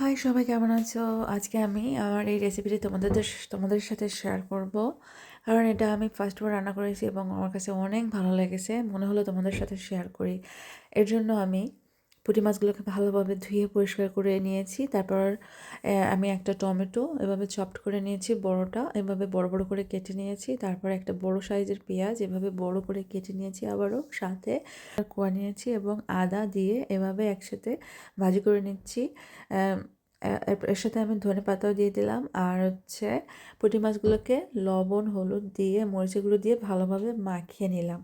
High সবাই কেমন আছো? আজকে আমি আমার এই রেসিপিটি তোমাদের সাথে শেয়ার করব। কারণ এটা আমি ফার্স্ট বার রান্না করেছি এবং আমার কাছে অনেক ভালো লেগেছে। মনে হলো তোমাদের সাথে শেয়ার করি। এর জন্য আমি পুঁটি মাছগুলোকে ভালোভাবে ধুয়ে পরিষ্কার করে নিয়েছি। তারপর আমি একটা টমেটো এভাবে চপড করে নিয়েছি, বড়টা এভাবে বড় বড় করে কেটে নিয়েছি। তারপর একটা বড় সাইজের পেঁয়াজ এভাবে বড় করে কেটে নিয়েছি, আবারও সাথে কোয়া নিয়েছি এবং আদা দিয়ে এভাবে একসাথে ভাজি করে নিচ্ছি। এর সাথে আমি ধনেপাতাও দিয়ে দিলাম, আর হচ্ছে পুঁটি মাছগুলোকে লবণ হলুদ দিয়ে মরিচের গুঁড়ো দিয়ে ভালোভাবে মাখিয়ে নিলাম।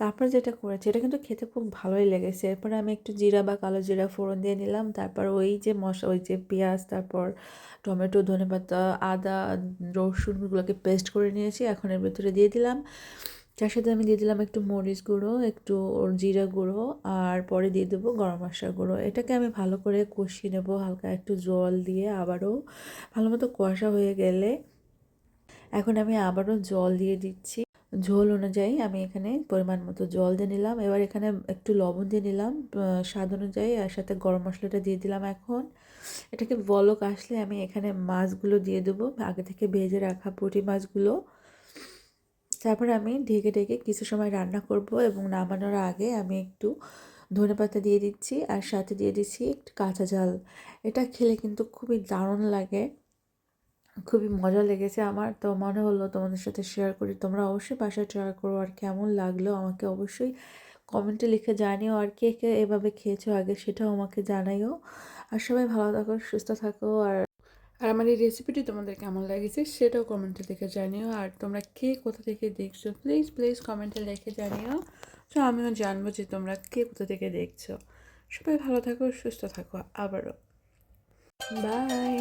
তারপর যেটা করেছি এটা কিন্তু খেতে খুব ভালোই লেগেছে। এরপরে আমি একটু জিরা বা কালো জিরা ফোড়ন দিয়ে নিলাম। তারপর ওই যে ওই যে পেঁয়াজ, তারপর টমেটো, ধনেপাতা, আদা, রসুনগুলোকে পেস্ট করে নিয়েছি, এখন এর ভেতরে দিয়ে দিলাম। তার সাথে আমি দিয়ে দিলাম একটু মরিচ গুঁড়ো, একটু জিরা গুঁড়ো, আর পরে দিয়ে দেবো গরম মশলা গুঁড়ো। এটাকে আমি ভালো করে কষিয়ে নেবো হালকা একটু জল দিয়ে। আবারও ভালো মতো কষা হয়ে গেলে এখন আমি আবারও জল দিয়ে দিচ্ছি। ঝোল অনুযায়ী আমি এখানে পরিমাণ মতো জল দিয়ে নিলাম। এবার এখানে একটু লবণ দিয়ে নিলাম স্বাদ অনুযায়ী, আর সাথে গরম মশলাটা দিয়ে দিলাম। এখন এটাকে বলক আসলে আমি এখানে মাছগুলো দিয়ে দেবো, আগে থেকে ভেজে রাখা পুঁটি মাছগুলো। তারপর আমি ঢেকে ঢেকে কিছু সময় রান্না করব এবং নামানোর আগে আমি একটু ধনেপাতা দিয়ে দিচ্ছি, আর সাথে দিয়ে দিচ্ছি একটু কাঁচা ঝাল। এটা খেলে কিন্তু খুবই দারুণ লাগে, খুবই মজা লেগেছে আমার। তো মনে হলো তোমাদের সাথে শেয়ার করি। তোমরা অবশ্যই বাসায় ট্রাই করো, আর কেমন লাগলো আমাকে অবশ্যই কমেন্টে লিখে জানিও। আর কে কে এভাবে খেয়েছো আগে সেটাও আমাকে জানাইও। আর সবাই ভালো থাকো, সুস্থ থাকো। আর আমার এই রেসিপিটি তোমাদের কেমন লেগেছে সেটাও কমেন্টে লিখে জানিও। আর তোমরা কে কোথা থেকে দেখছো প্লিজ প্লিজ কমেন্টে লিখে জানিও, তো আমিও জানবো যে তোমরা কে কোথা থেকে দেখছো। সবাই ভালো থাকো, সুস্থ থাকো। আবারও বাই।